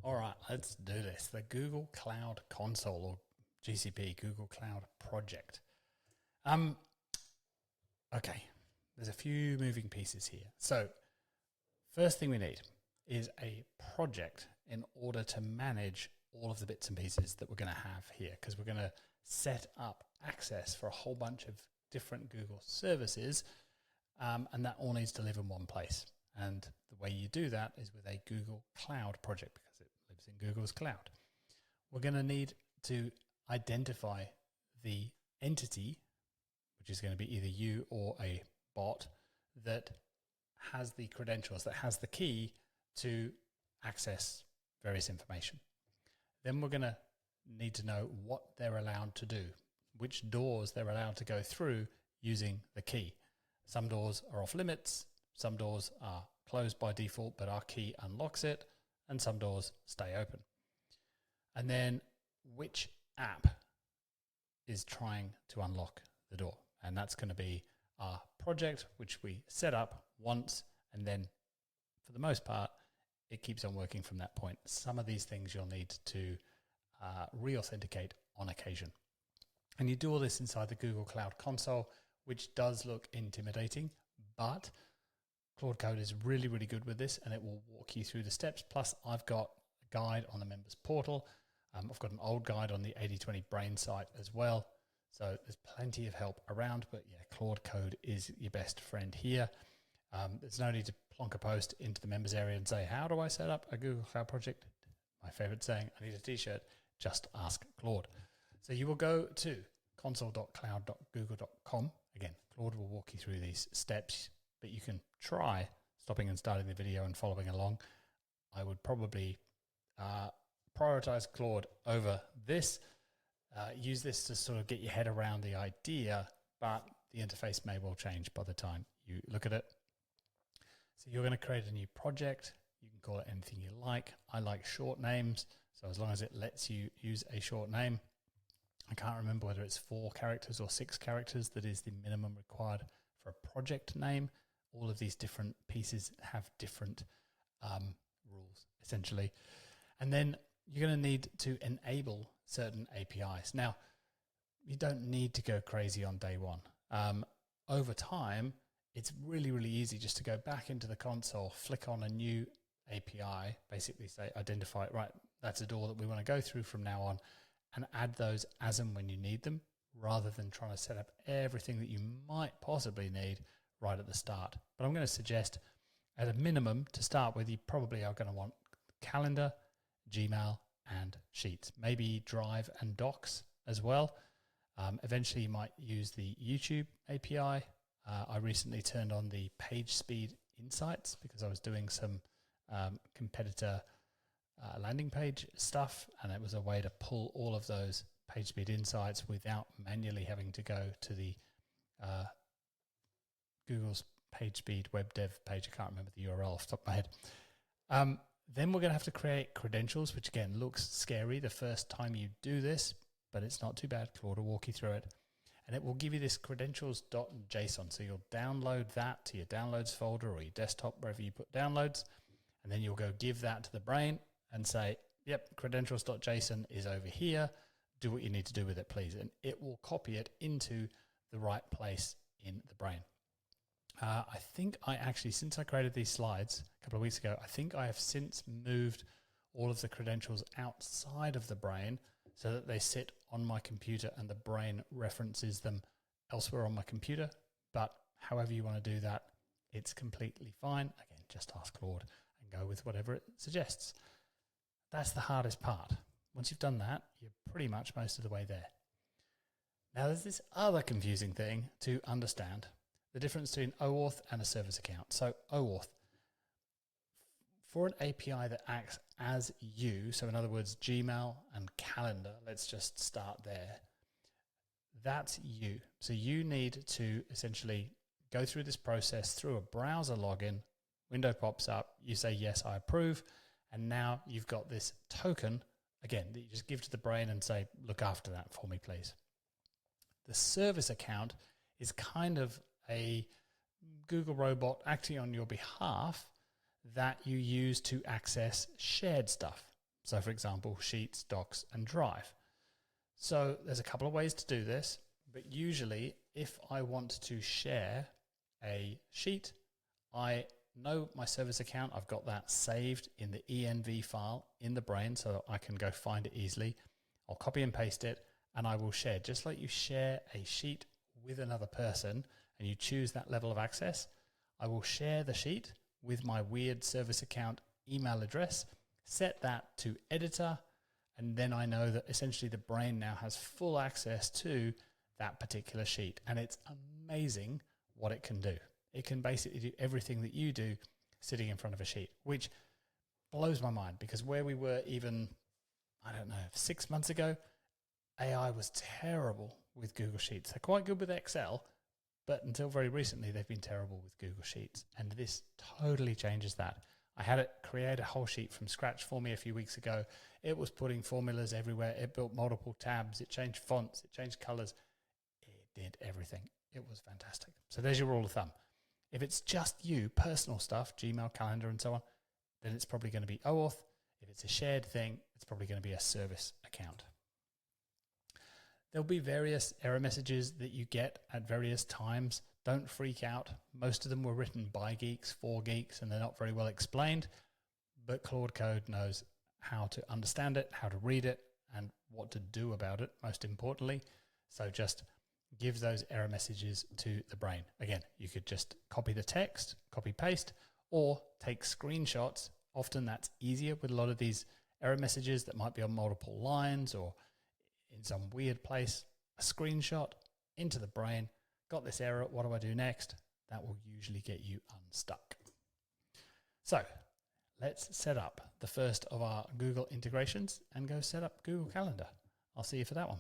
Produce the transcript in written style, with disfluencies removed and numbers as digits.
All right, let's do this. The Google Cloud Console, or GCP, Google Cloud Project. Okay, there's a few moving pieces here. So first thing we need is a project in order to manage all of the bits and pieces that we're going to have here, because we're going to set up access for a whole bunch of different Google services, and that all needs to live in one place. And the way you do that is with a Google Cloud project, because it lives in Google's cloud. We're going to need to identify the entity, which is going to be either you or a bot that has the credentials, that has the key to access various information. Then we're going to need to know what they're allowed to do, which doors they're allowed to go through using the key. Some doors are off limits, some doors are closed by default, but our key unlocks it, and some doors stay open. And then which app is trying to unlock the door. And that's going to be our project, which we set up once, and then for the most part, it keeps on working from that point. Some of these things you'll need to re-authenticate on occasion. And you do all this inside the Google Cloud Console, which does look intimidating, but Claude Code is really, really good with this, and it will walk you through the steps. Plus, I've got a guide on the members portal. I've got an old guide on the 8020brain site as well. So there's plenty of help around, but yeah, Claude Code is your best friend here. There's no need to plonk a post into the members area and say, how do I set up a Google Cloud project? My favorite saying, I need a t-shirt, just ask Claude. So you will go to console.cloud.google.com. Again, Claude will walk you through these steps, but you can try stopping and starting the video and following along. I would probably prioritize Claude over this. Use this to sort of get your head around the idea, but the interface may well change by the time you look at it. So you're going to create a new project. You can call it anything you like. I like short names, so as long as it lets you use a short name. I can't remember whether it's 4 characters or 6 characters that is the minimum required for a project name. All of these different pieces have different rules, essentially. And then you're going to need to enable certain APIs. Now, you don't need to go crazy on day one. Over time, it's really, really easy just to go back into the console, flick on a new API, basically say, identify it, right, that's a door that we want to go through from now on, and add those as and when you need them, rather than trying to set up everything that you might possibly need right at the start. But I'm going to suggest, at a minimum, to start with, you probably are going to want Calendar, Gmail, and Sheets, maybe Drive and Docs as well. Eventually, you might use the YouTube API. I recently turned on the page speed insights because I was doing some competitor landing page stuff, and it was a way to pull all of those page speed insights without manually having to go to the Google's page speed web dev page. I can't remember the URL off the top of my head. Then we're going to have to create credentials, which again looks scary the first time you do this, but it's not too bad. Claude will walk you through it. And it will give you this credentials.json. So you'll download that to your downloads folder or your desktop, wherever you put downloads. And then you'll go give that to the brain and say, yep, credentials.json is over here. Do what you need to do with it, please. And it will copy it into the right place in the brain. I think I actually, since I created these slides a couple of weeks ago, I think I have since moved all of the credentials outside of the brain so that they sit on my computer and the brain references them elsewhere on my computer. But however you want to do that, it's completely fine. Again, just ask Claude and go with whatever it suggests. That's the hardest part. Once you've done that, you're pretty much most of the way there. Now, there's this other confusing thing to understand. The difference between OAuth and a service account. So OAuth, for an API that acts as you, so in other words, Gmail and Calendar, let's just start there. That's you. So you need to essentially go through this process through a browser login, window pops up, you say, yes, I approve. And now you've got this token, again, that you just give to the brain and say, look after that for me, please. The service account is kind of a Google robot acting on your behalf that you use to access shared stuff. So for example, Sheets, Docs, and Drive. So there's a couple of ways to do this, but usually if I want to share a sheet, I know my service account, I've got that saved in the env file in the brain so I can go find it easily. I'll copy and paste it and I will share, just like you share a sheet with another person and you choose that level of access, I will share the sheet with my weird service account email address, set that to editor, and then I know that essentially the brain now has full access to that particular sheet. And it's amazing what it can do. It can basically do everything that you do sitting in front of a sheet, which blows my mind, because where we were even, I don't know, 6 months ago, AI was terrible with Google Sheets. They're quite good with Excel, but until very recently, they've been terrible with Google Sheets. And this totally changes that. I had it create a whole sheet from scratch for me a few weeks ago. It was putting formulas everywhere. It built multiple tabs. It changed fonts. It changed colors. It did everything. It was fantastic. So there's your rule of thumb. If it's just you, personal stuff, Gmail, calendar, and so on, then it's probably going to be OAuth. If it's a shared thing, it's probably going to be a service account. There'll be various error messages that you get at various times. Don't freak out. Most of them were written by geeks, for geeks, and they're not very well explained. But Claude Code knows how to understand it, how to read it, and what to do about it, most importantly. So just give those error messages to the brain. Again, you could just copy the text, copy paste, or take screenshots. Often that's easier with a lot of these error messages that might be on multiple lines or in some weird place. A screenshot into the brain. Got this error, what do I do next? That will usually get you unstuck. So let's set up the first of our Google integrations and go set up Google Calendar. I'll see you for that one.